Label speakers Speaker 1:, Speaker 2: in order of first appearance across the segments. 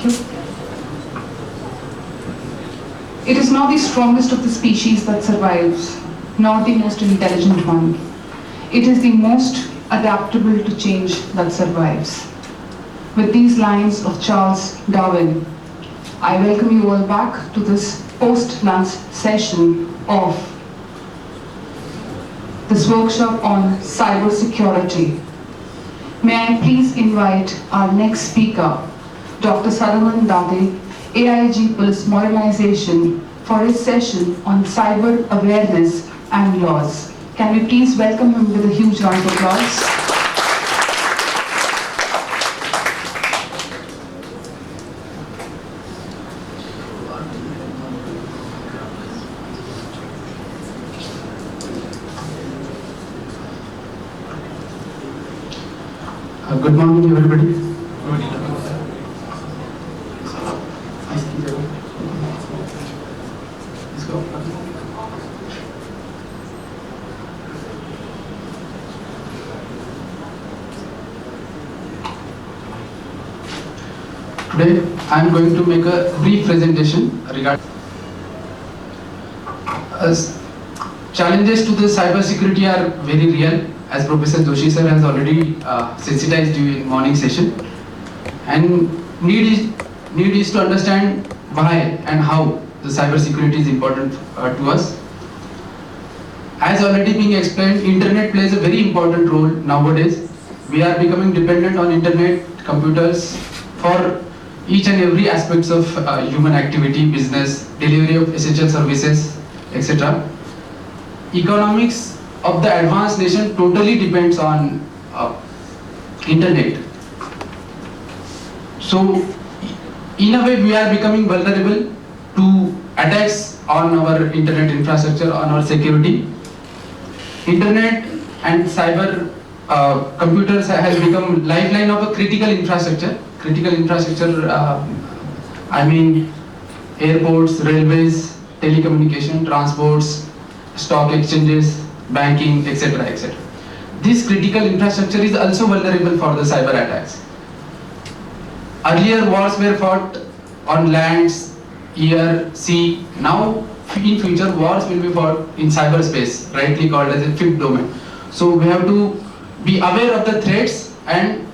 Speaker 1: Thank you. It is not the strongest of the species that survives, nor the most intelligent one. It is the most adaptable to change that survives. With these lines of Charles Darwin, I welcome you all back to this post-lunch session of this workshop on cybersecurity. May I please invite our next speaker, Dr. Sadhavan Dade, AIG Police Modernization, for his session on cyber awareness and laws. Can we please welcome him with a huge round of applause?
Speaker 2: Good morning, everybody. Let's go. Today, I am going to make a brief presentation regarding challenges to the cyber security are very real, as Professor Joshi sir has already sensitized you in morning session, and need is to understand why and how the cyber security is important to us. As already being explained, internet plays a very important role nowadays. We are becoming dependent on internet, computers for each and every aspects of human activity, business, delivery of essential services, etc. Economics of the advanced nation totally depends on internet. So in a way we are becoming vulnerable to attacks on our internet infrastructure, on our security. Internet and cyber computers has become lifeline of a critical infrastructure. Critical infrastructure, I mean airports, railways, telecommunication, transports, stock exchanges, banking, etc., etc. This critical infrastructure is also vulnerable for the cyber attacks. Earlier wars were fought on lands, air, sea. Now in future wars will be fought in cyberspace, rightly called as a fifth domain. So we have to be aware of the threats, and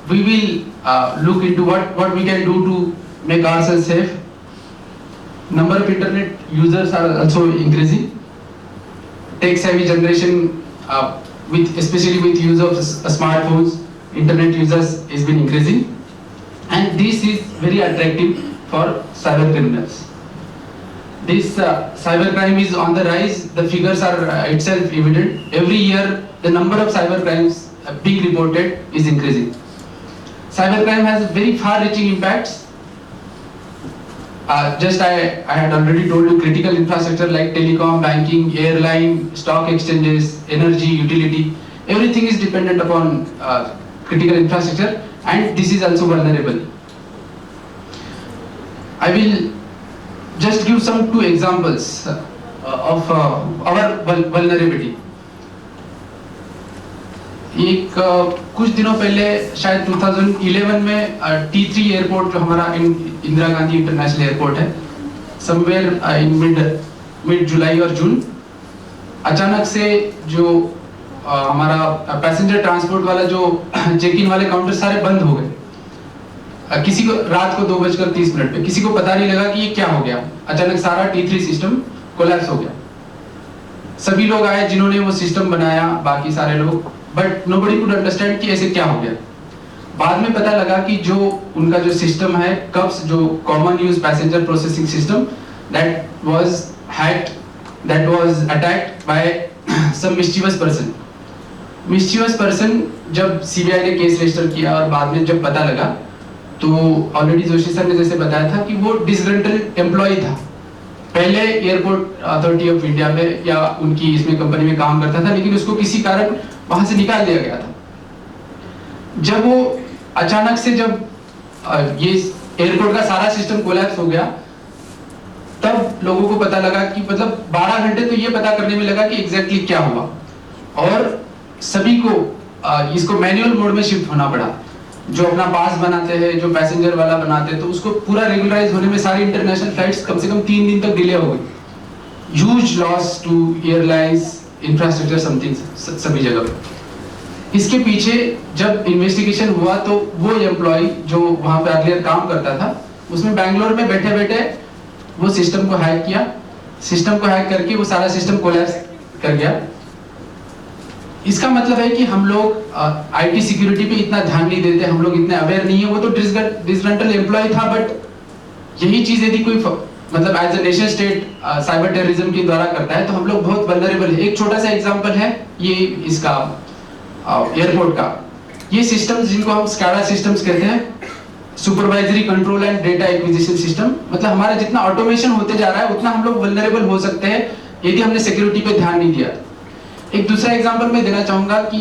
Speaker 2: we will look into what we can do to make ourselves safe. Number of internet users are also increasing. Tech-savvy generation, especially with use of smartphones, internet users has been increasing, and this is very attractive for cyber criminals. This cyber crime is on the rise. The figures are itself evident. Every year, the number of cyber crimes being reported is increasing. Cyber crime has very far-reaching impacts. I had already told you critical infrastructure like telecom, banking, airline, stock exchanges, energy, utility, everything is dependent upon critical infrastructure, and this is also vulnerable. I will just give some two examples of our vulnerability. कुछ दिनों पहले शायद 2011 में T3 airport जो हमारा Indira Gandhi international airport है, somewhere in mid जुलाई और जून, अचानक से जो हमारा पैसेंजर ट्रांसपोर्ट वाला जो चेक इन वाले काउंटर सारे बंद हो गए। किसी को रात को 2:30 पे किसी को पता नहीं लगा कि ये क्या हो गया। अचानक सारा T3 सिस्टम कोलैप्स हो गया। सभी लोग आए जिन्होंने वो सिस्टम बनाया, बाकी सारे लोग, बट नोबडी कुड अंडरस्टैंड कि ऐसे क्या हो गया। बाद में पता लगा कि जो उनका जो सिस्टम है कप्स, जो common use passenger processing system, that was attacked by some mischievous person. जब सीबीआई ने केस रजिस्टर किया और बाद में जब पता लगा, तो ऑलरेडी जोशी सर ने जैसे बताया था कि वो डिसग्रंटल्ड एम्प्लॉय था, पहले एयरपोर्ट अथॉरिटी ऑफ इंडिया में या उनकी इसमें कंपनी में काम करता था, लेकिन उसको किसी कारण वहां से निकाल दिया गया था। जब वो अचानक से जब ये एयरपोर्ट का सारा सिस्टम कोलैप्स हो गया, तब लोगों को पता लगा कि मतलब 12 घंटे तो ये पता करने में लगा कि एग्जैक्टली क्या हुआ, और सभी को इसको मैनुअल मोड में शिफ्ट होना पड़ा। जो अपना पास बनाते हैं, जो पैसेंजर वाला बनाते हैं, तो उसको पूरा रेगुलराइज होने में सारी इंटरनेशनल फ्लाइट्स कम से कम 3 दिन तक डिले हो गई। Huge loss to airlines, infrastructure, something, सभी जगह पे। इसके पीछे जब इन्वेस्टिगेशन हुआ तो वो एम्प्लॉय जो वहां पे अर्लियर काम करता था, उसने बैंगलोर में बैठे बैठे वो सिस्टम को हैक किया। सिस्टम को हैक करके वो सारा सिस्टम कोलैप्स कर गया। इसका मतलब है कि हम लोग आईटी सिक्योरिटी पे इतना ध्यान नहीं देते, हम लोग इतने अवेयर नहीं है। वो तो डिसग्रंटल एम्प्लॉय था, बट यही चीज यदि कोई मतलब as a nation state cyber terrorism के द्वारा करता है तो हम लोग बहुत वल्नरेबल है। एक छोटा सा एग्जांपल है ये इसका एयरपोर्ट का। ये सिस्टम्स जिनको हम स्काडा सिस्टम्स कहते हैं, supervisory control and data acquisition system, मतलब हमारा जितना ऑटोमेशन होते जा रहा है उतना हम लोग वल्नरेबल हो सकते हैं यदि हमने सिक्योरिटी पे ध्यान नहीं दिया। एक दूसरा एग्जांपल मैं देना चाहूंगा कि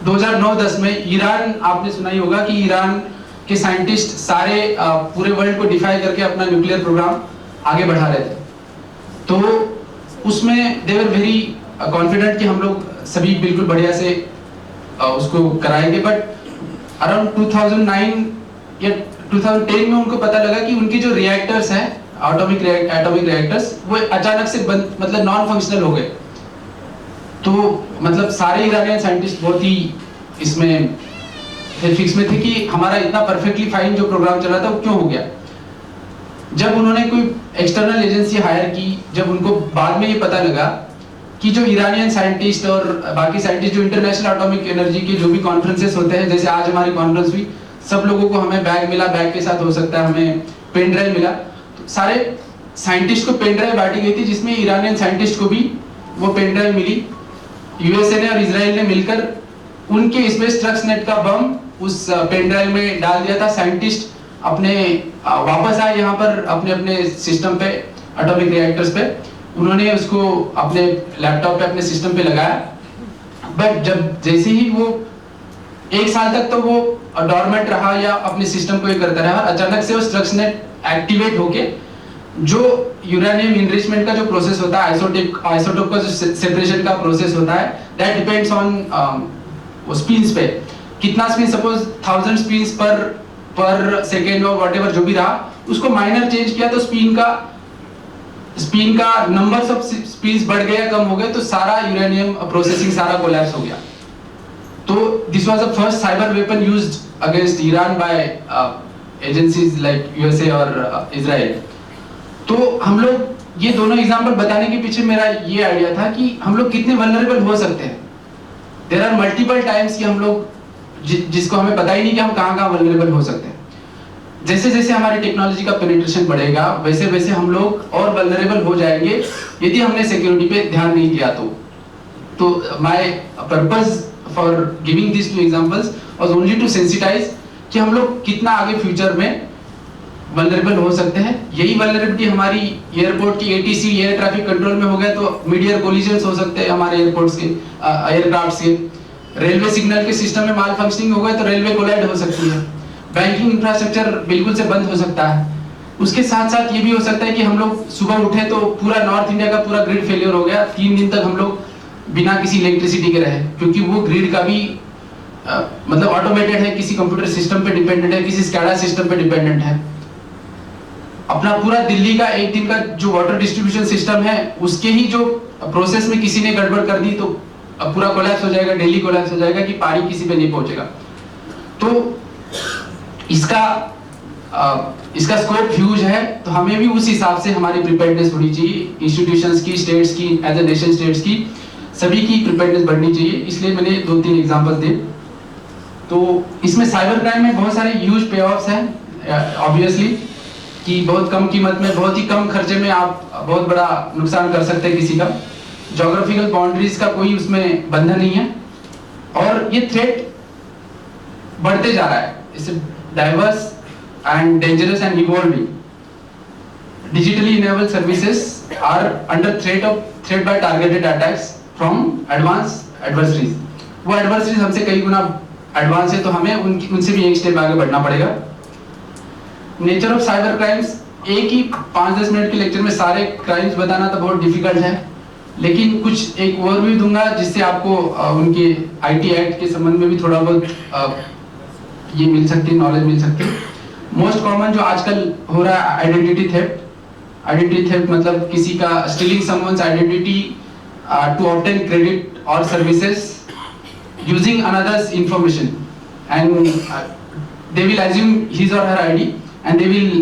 Speaker 2: 2009-10 में ईरान, आपने सुना ही होगा कि ईरान के साइंटिस्ट सारे पूरे वर्ल्ड को डिफाई करके अपना न्यूक्लियर प्रोग्राम आगे बढ़ा रहे थे। तो उसमें दे वर वेरी कॉन्फिडेंट कि हम लोग सभी बिल्कुल बढ़िया से उसको कराएंगे, बट अराउंड 2009 या 2010 में उनको पता लगा कि उनके जो रिएक्टर्स हैं, एटॉमिक रिएक्टर्स, वो अचानक से बंद, मतलब नॉन फंक्शनल हो गए। तो मतलब सारे ईरानियन साइंटिस्ट बहुत ही इसमें फिक्स में थे कि हमारा इतना परफेक्टली फाइन जो प्रोग्राम चल रहा था वो क्यों हो गया। जब उन्होंने कोई एक्सटर्नल एजेंसी हायर की, जब उनको बाद में ये पता लगा कि जो ईरानियन साइंटिस्ट और बाकी साइंटिस्ट जो इंटरनेशनल एटॉमिक एनर्जी के जो भी कॉन्फ्रेंसेस होते हैं, जैसे आज हमारी कॉन्फ्रेंस हुई, सब लोगों को हमें बैग मिला, बैग के साथ हो सकता है हमें पेन ड्राइव मिला, तो सारे साइंटिस्ट को पेन ड्राइव बांटी गई थी जिसमें ईरानियन साइंटिस्ट को भी वो पेन ड्राइव मिली। यूएसए ने और इजराइल ने मिलकर उनके स्पेस स्ट्रक्सनेट का बम उस पेन ड्राइव में डाल दिया था। साइंटिस्ट अपने वापस आए यहाँ पर अपने अपने सिस्टम पे, एटॉमिक रिएक्टर्स पे, उन्होंने उसको अपने लैपटॉप पे, अपने सिस्टम पे लगाया। बट जब जैसे ही वो 1 साल तक तो वो डॉर्मेंट रहा या अपने सिस्टम को ये करता रहा, अचानक से वो स्ट्रक्सनेट एक्टिवेट होके जो यूरेनियम इनरिचमेंट का जो प्रोसेस होता है, आइसोटोप का जो सेपरेशन का प्रोसेस होता है, दैट डिपेंड्स ऑन स्पिन्स पे, कितना स्पिन, सपोज 1000 स्पिन्स पर सेकेंड और व्हाटएवर जो भी रहा, उसको माइनर चेंज किया तो स्पिन का नंबर्स ऑफ स्पिन्स बढ़ गया, कम हो गए, तो सारा यूरेनियम प्रोसेसिंग सारा कोलैप्स हो गया। तो this was the first cyber weapon used against Iran by agencies like USA और इजराइल। तो हम लोग ये दोनों एग्जांपल बताने के पीछे मेरा ये आइडिया था कि हम लोग कितने वल्नरेबल हो सकते हैं। देयर आर मल्टीपल टाइम्स कि हम लोग जिसको हमें पता ही नहीं कि हम कहाँ वल्नरेबल हो सकते हैं। जैसे जैसे हमारी टेक्नोलॉजी का पेनिट्रेशन बढ़ेगा वैसे वैसे हम लोग और वल्नरेबल हो जाएंगे यदि हमने सिक्योरिटी पे ध्यान नहीं दिया तो my purpose for giving this two examples was only to sensitize कि हम लोग कितना आगे फ्यूचर में वल्नरेबल हो सकते हैं। यही वल्नरेबिलिटी हमारी एयरपोर्ट की एटीसी एयर ट्रैफिक कंट्रोल में हो गया तो मीडियर कोलिजन्स हो सकते हैं हमारे एयरपोर्ट्स के, एयरक्राफ्ट्स के। रेलवे सिग्नल के सिस्टम में माल फंक्शनिंग हो गया तो रेलवे कोलाइड हो सकती है। बैंकिंग इंफ्रास्ट्रक्चर बिल्कुल से बंद हो सकता है। उसके साथ साथ ये भी हो सकता है कि हम लोग सुबह उठे तो पूरा नॉर्थ इंडिया का पूरा ग्रिड फेलियर हो गया, 3 दिन तक हम लोग बिना किसी इलेक्ट्रिसिटी के रहे, क्योंकि वो ग्रिड का भी मतलब ऑटोमेटेड है, किसी कंप्यूटर सिस्टम पे डिपेंडेंट है, किसी स्काडा सिस्टम पे डिपेंडेंट है। अपना पूरा दिल्ली का एक दिन का जो वाटर डिस्ट्रीब्यूशन सिस्टम है उसके ही जो प्रोसेस में किसी ने गड़बड़ कर दी तो पूरा कोलैप्स हो जाएगा, दिल्ली कोलैप्स हो जाएगा कि पानी किसी पे नहीं पहुंचेगा। तो इसका स्कोप ह्यूज है, तो हमें भी उस हिसाब से हमारी प्रिपेयर्डनेस होनी चाहिए, इंस्टीट्यूशंस की, स्टेट्स की, एज ए नेशन स्टेट्स की, सभी की प्रिपेयर्डनेस बढ़नी चाहिए। इसलिए मैंने 2-3 एग्जांपल दिए। तो इसमें साइबर क्राइम में बहुत सारे ह्यूज पे ऑफ्स हैं ऑब्वियसली, कि बहुत कम कीमत में, बहुत ही कम खर्चे में आप बहुत बड़ा नुकसान कर सकते हैं किसी का। ज्योग्राफिकल बाउंड्रीज का कोई उसमें बंधन नहीं है और ये थ्रेट बढ़ते जा रहा है। इससे diverse and dangerous and evolving. Digitally enabled services are under threat by targeted attacks from advanced adversaries. वो adversaries हमसे कई गुना एडवांस है तो हमें उनसे भी एक स्टेप आगे बढ़ना पड़ेगा। नेचर ऑफ साइबर क्राइम्स, एक ही 5-10 मिनट के लेक्चर में सारे क्राइम्स बताना तो बहुत डिफिकल्ट है, लेकिन कुछ एक ओवरव्यू दूंगा जिससे आपको उनके आईटी एक्ट के संबंध में भी थोड़ा बहुत ये मिल सकती है, नॉलेज मिल सकती है। मोस्ट कॉमन जो आजकल हो रहा है आइडेंटिटी थेफ्ट। आइडेंटिटी थेफ्ट मतलब किसी का stealing someone's identity to obtain credit और services using another's information and they will assume his or her ID and they will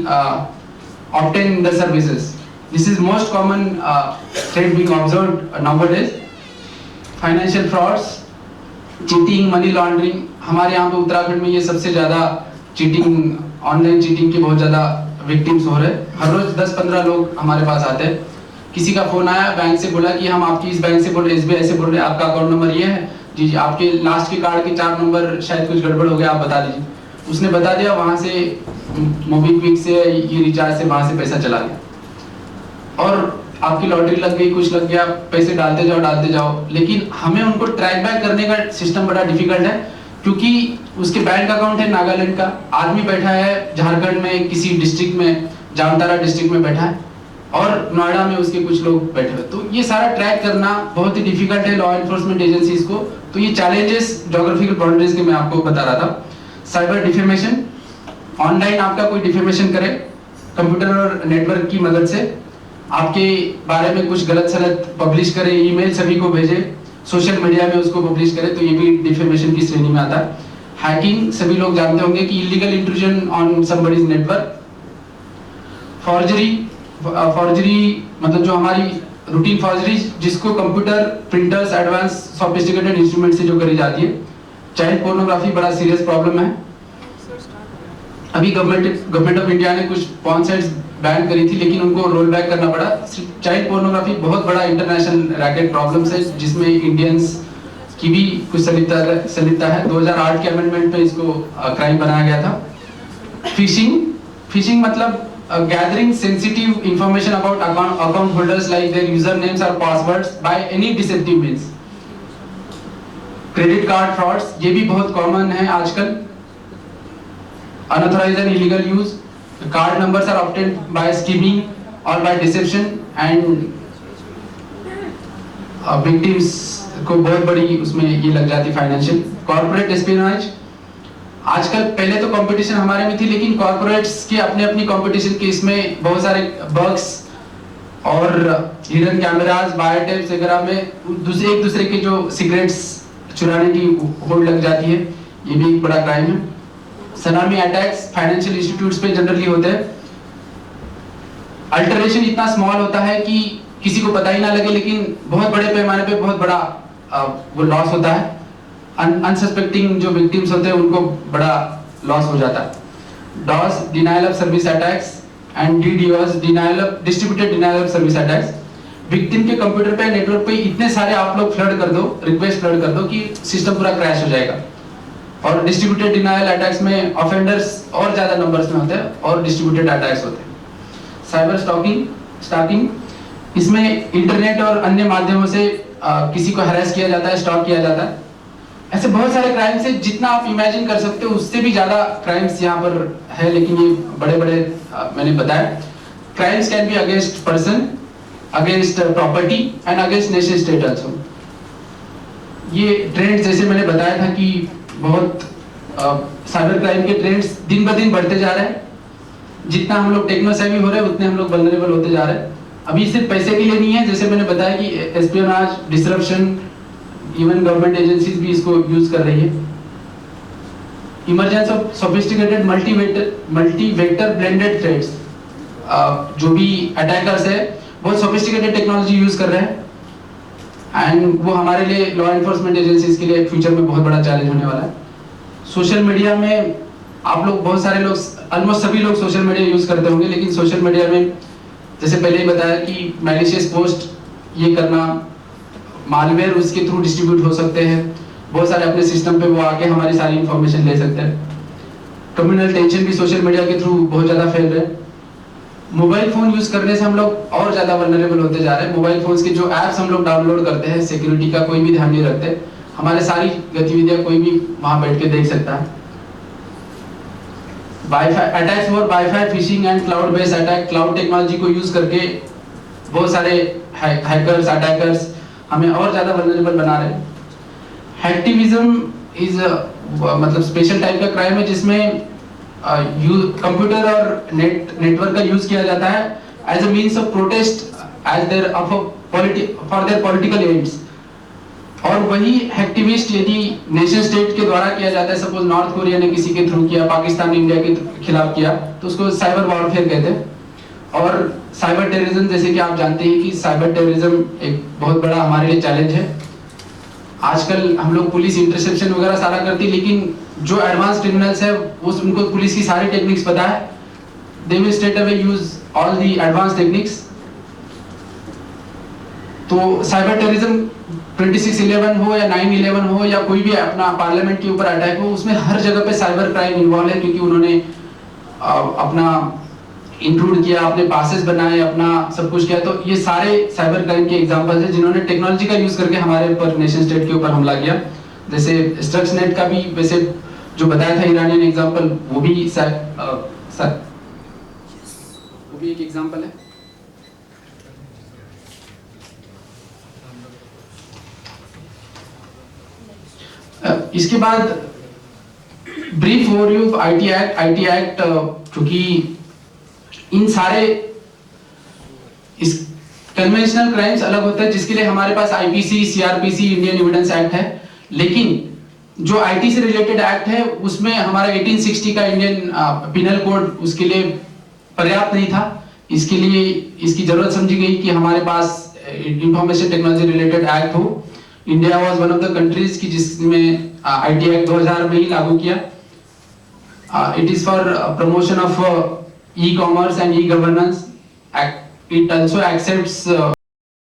Speaker 2: obtain the services. This is most common threat being observed nowadays. Financial frauds, cheating, money laundering. हमारे यहाँ पे उत्तराखंड में ये सबसे ज़्यादा cheating, online cheating के बहुत ज़्यादा विक्टिम्स हो रहे हैं। हर रोज 10-15 लोग हमारे पास आते हैं। किसी का फोन आया, बैंक से बोला कि हम आपकी इस बैंक से बोल रहे, SBI से बोल रहे, आपका अकाउंट नंबर ये है जी जी, आपके लास्ट के कार्ड के 4 नंबर शायद कुछ गड़बड़ हो गया, आप बता दीजिए। उसने बता दिया, वहां से मोबीक्विक से ये रिचार्ज से वहां से पैसा चला गया और आपकी लॉटरी लग गई, कुछ लग गया, पैसे डालते जाओ। लेकिन हमें उनको ट्रैक बैक करने का सिस्टम बड़ा डिफिकल्ट है, क्योंकि उसके बैंक अकाउंट है नागालैंड का, आदमी बैठा है झारखंड में किसी डिस्ट्रिक्ट में, जामताड़ा डिस्ट्रिक्ट में बैठा है और नोएडा में उसके कुछ लोग बैठे हुए। तो ये सारा ट्रैक करना बहुत ही डिफिकल्ट है लॉ एनफोर्समेंट एजेंसीज को। तो ये चैलेंजेस ज्योग्राफिकल बाउंड्रीज के मैं आपको बता रहा था। साइबर डिफेमेशन, ऑनलाइन आपका कोई डिफेमेशन करे कंप्यूटर और नेटवर्क की मदद से, आपके बारे में कुछ गलत सलत पब्लिश करे, ईमेल सभी को भेजे, सोशल मीडिया में उसको पब्लिश करे, तो ये भी डिफेमेशन की श्रेणी में आता है। हैकिंग, सभी लोग जानते होंगे कि illegal intrusion on somebody's network. Forgery मतलब जो हमारी रूटीन फॉर्जरी जिसको computer, printers, advance sophisticated instrument से जो करी जाती है। चाइल्ड पोर्नोग्राफी बड़ा सीरियस प्रॉब्लम है। अभी गवर्नमेंट ऑफ इंडिया ने कुछ पॉर्न साइट्स बैन करी थी, लेकिन उनको रोल बैक करना पड़ा। चाइल्ड पोर्नोग्राफी बहुत बड़ा इंटरनेशनल रैकेट प्रॉब्लम है, जिसमें इंडियंस की भी कुछ संलिप्तता है। 2008 के अमेंडमेंट पे इसको क्राइम बनाया गया था। फिशिंग मतलब gathering sensitive information about account holders like their usernames or passwords by any deceptive means. Credit card frauds, ये भी बहुत कॉमन है आजकल। Unauthorised and illegal use, card numbers are obtained by skimming और बाय डिसेप्शन एंड विक्टिम्स को बहुत बड़ी उसमें ये लग जाती फाइनेंशियल। कॉर्पोरेट एस्पियोनेज, आजकल पहले तो कंपटीशन हमारे में थी, लेकिन कॉर्पोरेट्स के अपनी कंपटीशन के इसमें बहुत सारे बग्स और हिडन कैमरास, बायोटेप्स वगैरह में एक दूसरे के जो सीक्रेट्स चुराने की होड़ लग जाती है, ये भी एक बड़ा क्राइम है। सनामी अटैक्स फाइनेंशियल इंस्टीट्यूट्स पे जनरली होते हैं। अल्टरेशन इतना स्मॉल होता है कि किसी को पता ही ना लगे, लेकिन बहुत बड़े पैमाने पे बहुत बड़ा वो लॉस होता है। अनसस्पेक्टिंग जो विक्टिम्स होते हैं उनको बड़ा लॉस हो जाता है। DoS, denial of service attacks and DDoS, distributed denial of service attacks. Victim के कंप्यूटर पे, नेटवर्क पे इतने सारे आप लोग फ्लड कर दो, रिक्वेस्ट फ्लड कर दो कि सिस्टम पूरा क्रैश हो जाएगा। और डिस्ट्रीब्यूटेड डिनायल अटैक्स में ऑफेंडर्स और ज्यादा नंबर्स में होते हैं और डिस्ट्रीब्यूटेड अटैक्स होते हैं। साइबर स्टॉकिंग, इसमें इंटरनेट और अन्य माध्यमों से किसी को हैरेस किया जाता है, स्टॉक किया जाता है। ऐसे बहुत सारे क्राइम्स हैं, जितना आप इमेजिन कर सकते हो उससे भी ज्यादा क्राइम्स यहाँ पर है, लेकिन ये बड़े मैंने बताया। Crimes can be against person, against property and against nation state also. ये ट्रेंड्स जैसे मैंने बताया था कि बहुत साइबर क्राइम के ट्रेंड्स दिन ब दिन बढ़ते जा रहे हैं। जितना हम लोग टेक्नो सेवी हो रहे हैं उतने हम लोग वल्नरेबल होते जा रहे हैं। अभी सिर्फ पैसे के लिए नहीं है, जैसे मैंने बताया कि espionage, disruption, even government agencies भी इसको यूज कर रही है। Emergence of sophisticated multi vector blended threads, जो भी अटैकर्स है बहुत सोफिस्टिकेटेड टेक्नोलॉजी यूज कर रहे हैं एंड वो हमारे लिए लॉ एनफोर्समेंट एजेंसीज के लिए फ्यूचर में बहुत बड़ा चैलेंज होने वाला है। सोशल मीडिया में आप लोग, बहुत सारे लोग, ऑलमोस्ट सभी लोग सोशल मीडिया यूज करते होंगे, लेकिन सोशल मीडिया में जैसे पहले ही बताया कि मैलिशियस पोस्ट ये करना, मालवेयर उसके थ्रू डिस्ट्रीब्यूट हो सकते हैं। बहुत सारे अपने सिस्टम पे वो आके हमारी सारी इंफॉर्मेशन ले सकते हैं। कम्युनल टेंशन भी सोशल मीडिया के थ्रू बहुत ज्यादा फैल रहे हैं। मोबाइल फोन यूज करने से हम लोग और ज्यादा वल्नरेबल होते जा रहे हैं। मोबाइल फोन्स के जो एप्स हम लोग डाउनलोड करते हैं, सिक्योरिटी का कोई भी ध्यान नहीं रखते। हमारे सारी गतिविधियां कोई भी वहां बैठ के देख सकता है। वाईफाई अटैक्स और wifi, fishing and cloud based attack, cloud technology को यूज करके बहुत सारे हैकर्स अटैकर्स हमें और ज़्यादा वल्नरेबल बना रहे हैं। हैकटिविज्म इज मतलब स्पेशल टाइप का क्राइम है जिसमें कंप्यूटर और नेटवर्क का यूज किया जाता है as a means of protest as their for their political aims. और वही एक्टिविस्ट यदि नेशन स्टेट के द्वारा किया जाता है, सपोज नॉर्थ कोरिया ने किसी के थ्रू किया, पाकिस्तान ने इंडिया के खिलाफ किया, तो उसको साइबर वॉरफेयर कहते हैं। और साइबर टेररिज्म, जैसे कि आप जानते हैं कि साइबर टेररिज्म एक बहुत बड़ा हमारे लिए चैलेंज है। आजकल हम लोग पुलिस इंटरसेप्शन वगैरह सारा करती है, लेकिन जो एडवांस क्रिमिनल्स है उनको पुलिस की सारी टेक्निक्स पता है, they will straight away use all the advance techniques. तो साइबर टेररिज्म 26/11 हो या 9/11 हो या कोई भी अपना पार्लियामेंट के ऊपर अटैक हो, उसमें हर जगह पे साइबर क्राइम इन्वॉल्व है, क्योंकि उन्होंने अपना इंक्लूड किया, अपने पासेस बनाए, अपना सब कुछ किया। तो ये सारे साइबर क्राइम के एग्जांपल्स हैं जिन्होंने टेक्नोलॉजी का यूज करके हमारे ऊपर नेशन स्टेट के ऊपर हमला किया। जैसे स्ट्रक्सनेट का भी वैसे जो बताया था ईरानियन एग्जांपल, वो भी एक एग्जांपल है। इसके बाद brief overview of IT act, क्योंकि इन सारे इस कन्वेंशनल क्राइम्स अलग होता है जिसके लिए हमारे पास IPC, CrPC, Indian evidence act है, लेकिन जो आईटी से रिलेटेड एक्ट है उसमें हमारा 1860 का इंडियन पिनल कोड उसके लिए पर्याप्त नहीं था। इसके लिए इसकी जरूरत समझी गई कि हमारे पास इंफॉर्मेशन टेक्नोलॉजी रिलेटेड एक्ट हो। India was one of the countries की जिसमें आईटी एक्ट 2000 में ही लागू किया। It is for promotion of e-commerce and e-governance. It also accepts